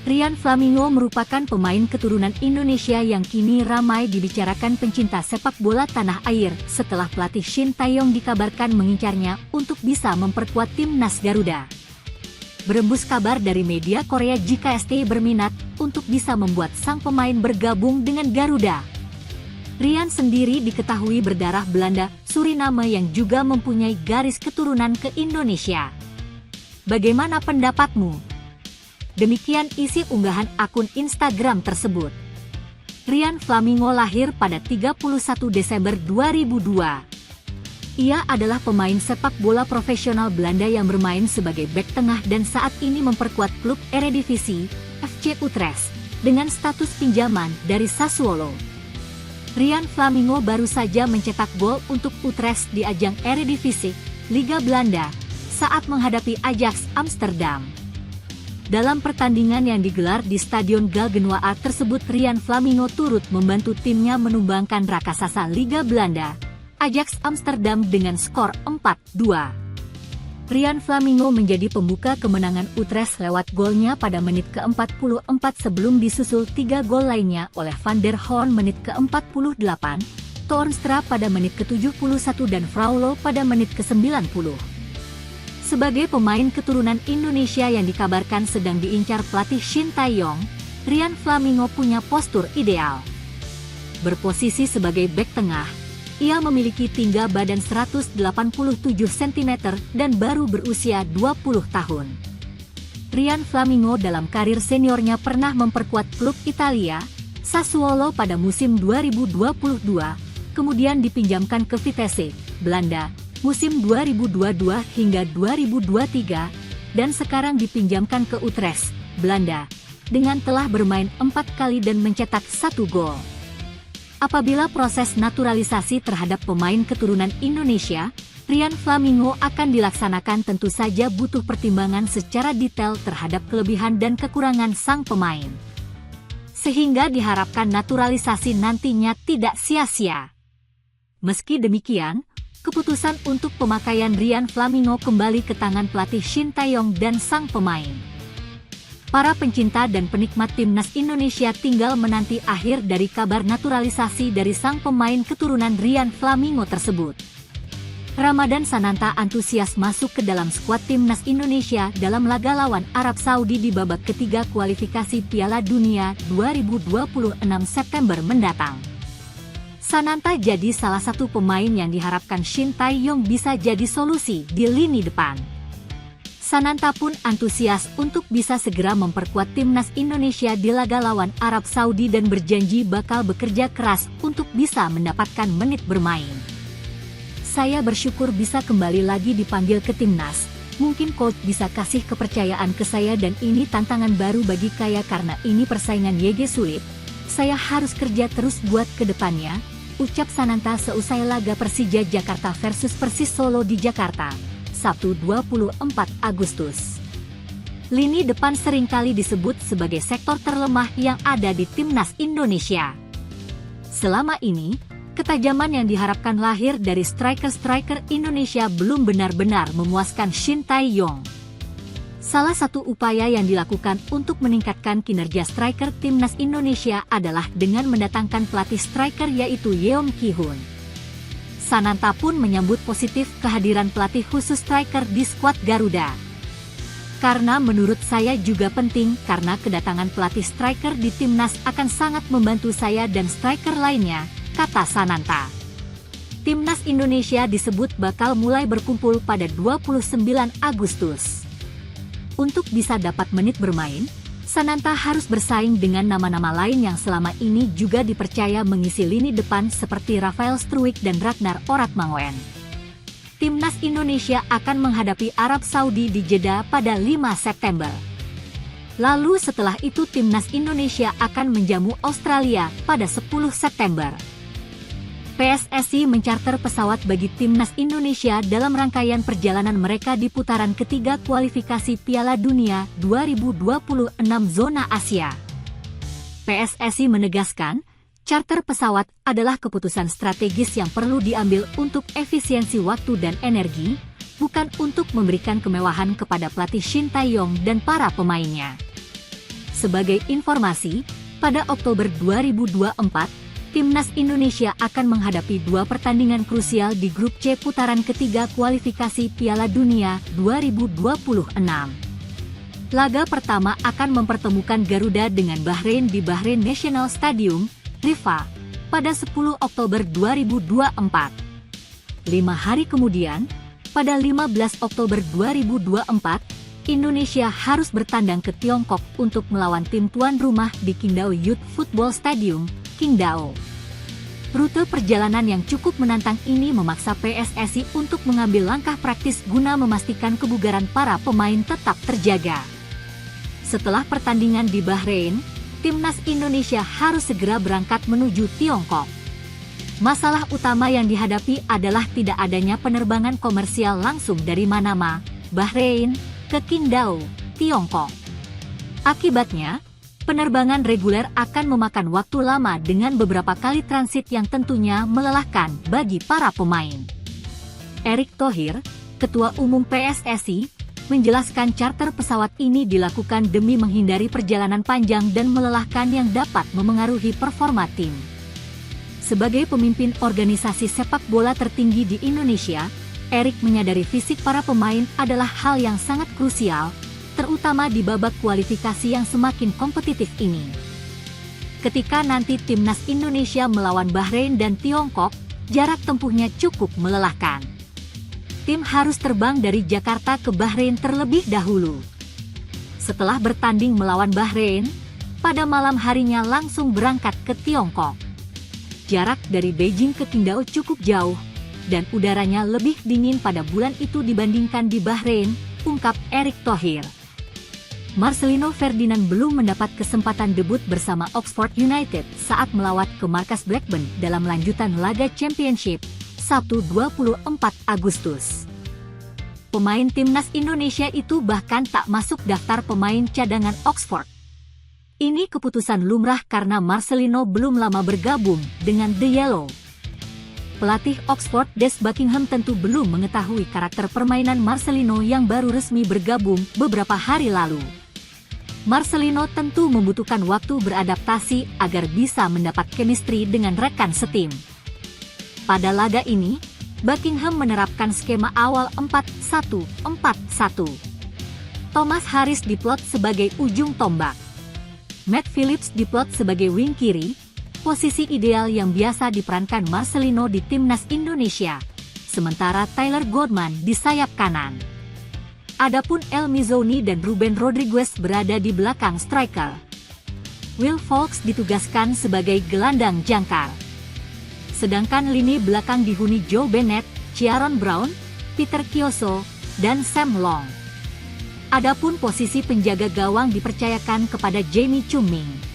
Rian Flamingo merupakan pemain keturunan Indonesia yang kini ramai dibicarakan pencinta sepak bola tanah air setelah pelatih Shin Tae-yong dikabarkan mengincarnya untuk bisa memperkuat timnas Garuda. Berembus kabar dari media Korea jika ST berminat untuk bisa membuat sang pemain bergabung dengan Garuda. Rian sendiri diketahui berdarah Belanda, Suriname yang juga mempunyai garis keturunan ke Indonesia. Bagaimana pendapatmu? Demikian isi unggahan akun Instagram tersebut. Rian Flamingo lahir pada 31 Desember 2002. Ia adalah pemain sepak bola profesional Belanda yang bermain sebagai bek tengah dan saat ini memperkuat klub Eredivisie, FC Utrecht, dengan status pinjaman dari Sassuolo. Rian Flamingo baru saja mencetak gol untuk Utrecht di ajang Eredivisie, Liga Belanda, saat menghadapi Ajax Amsterdam. Dalam pertandingan yang digelar di Stadion Galgenwaard tersebut, Rian Flamingo turut membantu timnya menumbangkan raksasa Liga Belanda, Ajax Amsterdam dengan skor 4-2. Rian Flamingo menjadi pembuka kemenangan Utrecht lewat golnya pada menit ke-44 sebelum disusul 3 gol lainnya oleh Van der Hoorn menit ke-48, Toornstra pada menit ke-71 dan Fraulo pada menit ke-90. Sebagai pemain keturunan Indonesia yang dikabarkan sedang diincar pelatih Shin Tae-yong, Rian Flamingo punya postur ideal. Berposisi sebagai bek tengah, ia memiliki tinggi badan 187 cm dan baru berusia 20 tahun. Rian Flamingo dalam karir seniornya pernah memperkuat klub Italia, Sassuolo pada musim 2022, kemudian dipinjamkan ke Vitesse, Belanda, musim 2022 hingga 2023, dan sekarang dipinjamkan ke Utrecht, Belanda, dengan telah bermain 4 kali dan mencetak 1 gol. Apabila proses naturalisasi terhadap pemain keturunan Indonesia, Rian Flamingo akan dilaksanakan, tentu saja butuh pertimbangan secara detail terhadap kelebihan dan kekurangan sang pemain. Sehingga diharapkan naturalisasi nantinya tidak sia-sia. Meski demikian, keputusan untuk pemakaian Rian Flamingo kembali ke tangan pelatih Shin Tae-yong dan sang pemain. Para pencinta dan penikmat timnas Indonesia tinggal menanti akhir dari kabar naturalisasi dari sang pemain keturunan Rian Flamingo tersebut. Ramadan Sananta antusias masuk ke dalam skuad timnas Indonesia dalam laga lawan Arab Saudi di babak ketiga kualifikasi Piala Dunia 2026 September mendatang. Sananta jadi salah satu pemain yang diharapkan Shin Tae-yong bisa jadi solusi di lini depan. Sananta pun antusias untuk bisa segera memperkuat timnas Indonesia di laga lawan Arab Saudi dan berjanji bakal bekerja keras untuk bisa mendapatkan menit bermain. Saya bersyukur bisa kembali lagi dipanggil ke timnas. Mungkin coach bisa kasih kepercayaan ke saya dan ini tantangan baru bagi saya karena ini persaingan YG sulit. Saya harus kerja terus buat ke depannya, ucap Sananta seusai laga Persija Jakarta versus Persis Solo di Jakarta, Sabtu 24 Agustus. Lini depan seringkali disebut sebagai sektor terlemah yang ada di timnas Indonesia. Selama ini, ketajaman yang diharapkan lahir dari striker-striker Indonesia belum benar-benar memuaskan Shin Tae-yong. Salah satu upaya yang dilakukan untuk meningkatkan kinerja striker timnas Indonesia adalah dengan mendatangkan pelatih striker yaitu Yeom Ki-hun. Sananta pun menyambut positif kehadiran pelatih khusus striker di skuad Garuda. Karena menurut saya juga penting karena kedatangan pelatih striker di timnas akan sangat membantu saya dan striker lainnya, kata Sananta. Timnas Indonesia disebut bakal mulai berkumpul pada 29 Agustus. Untuk bisa dapat menit bermain, Sananta harus bersaing dengan nama-nama lain yang selama ini juga dipercaya mengisi lini depan seperti Rafael Struijk dan Ragnar Oratmangoen. Timnas Indonesia akan menghadapi Arab Saudi di Jeddah pada 5 September. Lalu setelah itu Timnas Indonesia akan menjamu Australia pada 10 September. PSSI mencarter pesawat bagi Timnas Indonesia dalam rangkaian perjalanan mereka di putaran ketiga kualifikasi Piala Dunia 2026 zona Asia. PSSI menegaskan, charter pesawat adalah keputusan strategis yang perlu diambil untuk efisiensi waktu dan energi, bukan untuk memberikan kemewahan kepada pelatih Shin Tae-yong dan para pemainnya. Sebagai informasi, pada Oktober 2024, Timnas Indonesia akan menghadapi dua pertandingan krusial di grup C putaran ketiga kualifikasi Piala Dunia 2026. Laga pertama akan mempertemukan Garuda dengan Bahrain di Bahrain National Stadium, Riffa, pada 10 Oktober 2024. 5 hari kemudian, pada 15 Oktober 2024, Indonesia harus bertandang ke Tiongkok untuk melawan tim tuan rumah di Qingdao Youth Football Stadium, Qingdao. Rute perjalanan yang cukup menantang ini memaksa PSSI untuk mengambil langkah praktis guna memastikan kebugaran para pemain tetap terjaga. Setelah pertandingan di Bahrain, Timnas Indonesia harus segera berangkat menuju Tiongkok. Masalah utama yang dihadapi adalah tidak adanya penerbangan komersial langsung dari Manama, Bahrain, ke Qingdao, Tiongkok. Akibatnya, penerbangan reguler akan memakan waktu lama dengan beberapa kali transit yang tentunya melelahkan bagi para pemain. Erick Thohir, Ketua Umum PSSI, menjelaskan charter pesawat ini dilakukan demi menghindari perjalanan panjang dan melelahkan yang dapat memengaruhi performa tim. Sebagai pemimpin organisasi sepak bola tertinggi di Indonesia, Erick menyadari fisik para pemain adalah hal yang sangat krusial, terutama di babak kualifikasi yang semakin kompetitif ini. Ketika nanti Timnas Indonesia melawan Bahrain dan Tiongkok, jarak tempuhnya cukup melelahkan. Tim harus terbang dari Jakarta ke Bahrain terlebih dahulu. Setelah bertanding melawan Bahrain, pada malam harinya langsung berangkat ke Tiongkok. Jarak dari Beijing ke Qingdao cukup jauh, dan udaranya lebih dingin pada bulan itu dibandingkan di Bahrain, ungkap Erick Thohir. Marcelino Ferdinand belum mendapat kesempatan debut bersama Oxford United saat melawat ke markas Blackburn dalam lanjutan laga Championship, Sabtu 24 Agustus. Pemain Timnas Indonesia itu bahkan tak masuk daftar pemain cadangan Oxford. Ini keputusan lumrah karena Marcelino belum lama bergabung dengan The Yellow. Pelatih Oxford Des Buckingham tentu belum mengetahui karakter permainan Marcelino yang baru resmi bergabung beberapa hari lalu. Marcelino tentu membutuhkan waktu beradaptasi agar bisa mendapat chemistry dengan rekan setim. Pada laga ini, Buckingham menerapkan skema awal 4-1-4-1. Thomas Harris diplot sebagai ujung tombak. Matt Phillips diplot sebagai wing kiri, posisi ideal yang biasa diperankan Marcelino di Timnas Indonesia, sementara Tyler Godman di sayap kanan. Adapun El Mizouni dan Ruben Rodriguez berada di belakang striker. Will Foulkes ditugaskan sebagai gelandang jangkar. Sedangkan lini belakang dihuni Joe Bennett, Ciaron Brown, Peter Kioso, dan Sam Long. Adapun posisi penjaga gawang dipercayakan kepada Jamie Chuming.